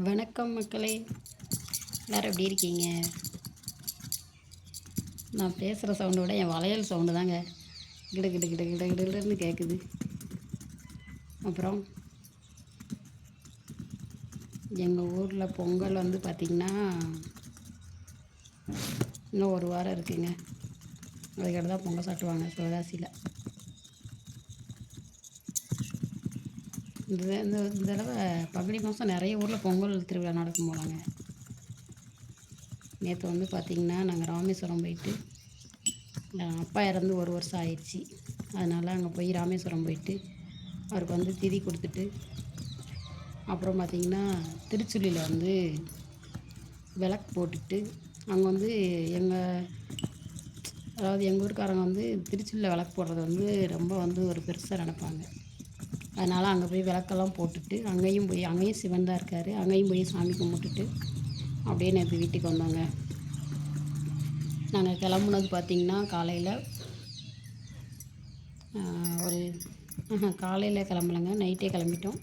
வணக்கம் மக்களே, எல்லோரும் எப்படி இருக்கீங்க? நான் பேசுகிற சவுண்டை விட என் வளையல் சவுண்டு தாங்க கிடு கிடு கிடு கிடு கிடுன்னு கேட்குது. அப்புறம் எங்கள் ஊரில் பொங்கல் வந்து பார்த்திங்கன்னா இன்னும் ஒரு வாரம் இருக்குங்க. அதுக்கிட்ட தான் பொங்கல் சாட்டுவாங்க சிவகாசியில். இந்த தடவை பங்குனி மாதம் நிறைய ஊரில் பொங்கல் திருவிழா நடக்கும் போலாங்க. நேற்று வந்து பார்த்திங்கன்னா நாங்கள் ராமேஸ்வரம் போயிட்டு, அப்பா இறந்து ஒரு வருஷம் ஆயிடுச்சு. அதனால் அங்கே போய் ராமேஸ்வரம் போயிட்டு அவருக்கு வந்து திதி கொடுத்துட்டு, அப்புறம் பார்த்திங்கன்னா திருச்சுழியில் வந்து விளக்கு போட்டுட்டு, அங்கே வந்து எங்கள் ஊருக்காரங்க வந்து திருச்சுழியில் விளக்கு போடுறது வந்து ரொம்ப வந்து ஒரு பெருசாக நினைப்பாங்க. அதனால் அங்கே போய் விளக்கெல்லாம் போட்டுட்டு, அங்கேயும் சிவன் தான் இருக்கார், அங்கேயும் போய் சாமி கும்பிட்டுட்டு அப்படியே நேற்று வீட்டுக்கு வந்தோங்க. நாங்கள் கிளம்புனது பார்த்திங்கன்னா காலையில் கிளம்பலைங்க, நைட்டே கிளம்பிட்டோம்.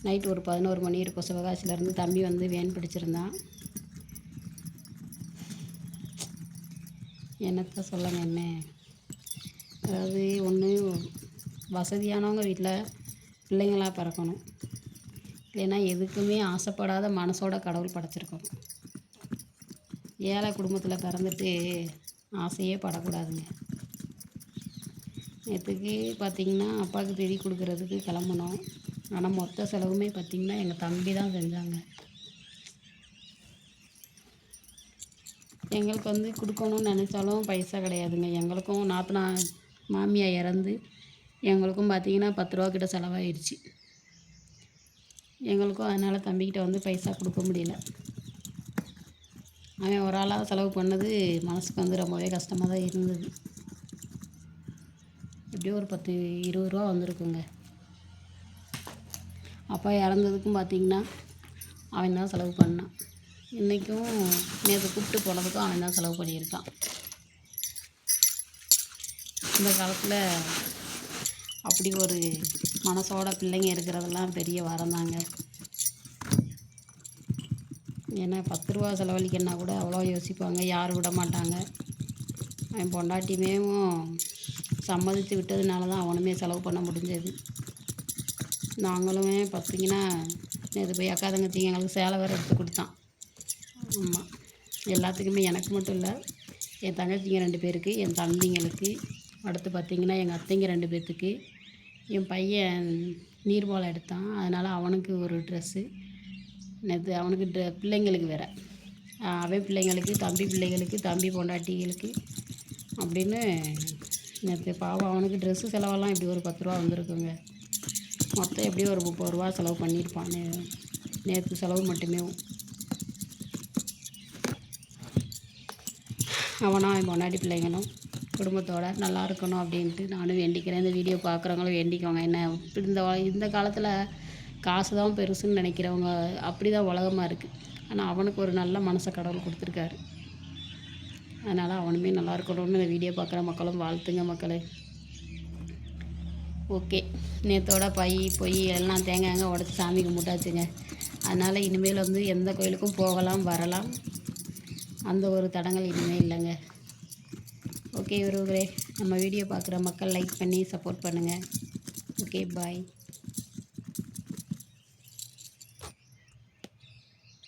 நைட்டு ஒரு 11 மணி இருக்கும். சிவகாசியிலேருந்து தம்பி வந்து வேன் பிடிச்சிருந்தான். என்னத்த சொல்லுங்க, என்ன அதாவது ஒன்று வசதியானவங்க வீட்டில் பிள்ளைங்களாக பிறக்கணும், இல்லைன்னா எதுக்குமே ஆசைப்படாத மனசோட கடவுள் படைச்சிருக்கணும். ஏழை குடும்பத்தில் பிறந்துட்டு ஆசையே படக்கூடாதுங்க. நேற்றுக்கு பார்த்திங்கன்னா அப்பாவுக்கு திதி கொடுக்குறதுக்கு கிளம்புனோம். ஆனால் மொத்த செலவுமே பார்த்திங்கன்னா எங்கள் தம்பி தான் செஞ்சாங்க. எங்களுக்கு வந்து கொடுக்கணும்னு நினச்சாலும் பைசா கிடையாதுங்க. எங்களுக்கும் மாமியா இறந்து எங்களுக்கும் பார்த்திங்கன்னா 10 ரூபா கிட்ட செலவாயிடுச்சு. எங்களுக்கும் அதனால் தம்பிக்கிட்ட வந்து பைசா கொடுக்க முடியல. அவன் ஒரு ஆளாக செலவு பண்ணது மனசுக்கு வந்து ரொம்பவே கஷ்டமாக தான் இருந்தது. எப்படியும் ஒரு 10-20 ரூபா வந்திருக்குங்க. அப்பா இறந்ததுக்கும் பார்த்திங்கன்னா அவன் தான் செலவு பண்ணான். இன்றைக்கும் நேற்று கூப்பிட்டு போனதுக்கும் அவன் தான் செலவு பண்ணியிருக்கான். இந்த காலத்தில் அப்படி ஒரு மனசோட பிள்ளைங்க இருக்கிறதெல்லாம் பெரிய வரம் தாங்க. ஏன்னா 10 ரூபா செலவழிக்கன்னா கூட அவ்வளோ யோசிப்பாங்க, யாரும் விட மாட்டாங்க. அவன் பொண்டாட்டியுமேவும் சம்மதித்து விட்டதுனால தான் அவனுமே செலவு பண்ண முடிஞ்சது. நாங்களுமே பார்த்திங்கன்னா நேற்று போய் அக்கா தங்கச்சிங்க எங்களுக்கு சேலை வேறு எடுத்து கொடுத்தான். ஆமாம், எல்லாத்துக்குமே, எனக்கு மட்டும் இல்லை, என் தங்கச்சிங்க 2 பேருக்கு, என் தம்பிங்களுக்கு, அடுத்து பார்த்திங்கன்னா எங்கள் அத்தைங்க 2 பேர்த்துக்கு, என் பையன் நீர்மோளம் எடுத்தான், அதனால் அவனுக்கு ஒரு ட்ரெஸ்ஸு. நேற்று அவனுக்கு பிள்ளைங்களுக்கு வேறு, அவன் பிள்ளைங்களுக்கு, தம்பி பிள்ளைங்களுக்கு, தம்பி பொண்டாட்டிகளுக்கு அப்படின்னு நேற்று பாவம் அவனுக்கு ட்ரெஸ்ஸு செலவெல்லாம் இப்படி ஒரு 10 ரூபா வந்திருக்குங்க. மொத்தம் எப்படியும் ஒரு 30 ரூபா செலவு பண்ணியிருப்பான் நேற்று செலவு மட்டுமே. அவனும் அவன் பொண்டாட்டி பிள்ளைங்களும் குடும்பத்தோடு நல்லா இருக்கணும் அப்படின்ட்டு நானும் வேண்டிக்கிறேன். இந்த வீடியோ பார்க்குறவங்களும் வேண்டிக்கோங்க. என்ன இந்த காலத்தில் காசு தான் பெருசுன்னு நினைக்கிறவங்க அப்படி தான் உலகமாக இருக்குது. ஆனால் அவனுக்கு ஒரு நல்ல மனசை கடவுள் கொடுத்துருக்காரு. அதனால் அவனுமே நல்லா இருக்கணும்னு இந்த வீடியோ பார்க்குற மக்களும் வாழ்த்துங்க மக்களே. ஓகே, நேற்றோட பொய் எல்லாம் தேங்காய்ங்க உடச்சி சாமி கும்பிட்டாச்சுங்க. அதனால் இனிமேல் வந்து எந்த கோயிலுக்கும் போகலாம் வரலாம், அந்த ஒரு தடங்கள் இனிமேல் இல்லைங்க. ஓகே உறவுகளே, நம்ம வீடியோ பார்க்குற மக்கள் லைக் பண்ணி சப்போர்ட் பண்ணுங்கள். ஓகே, பாய்.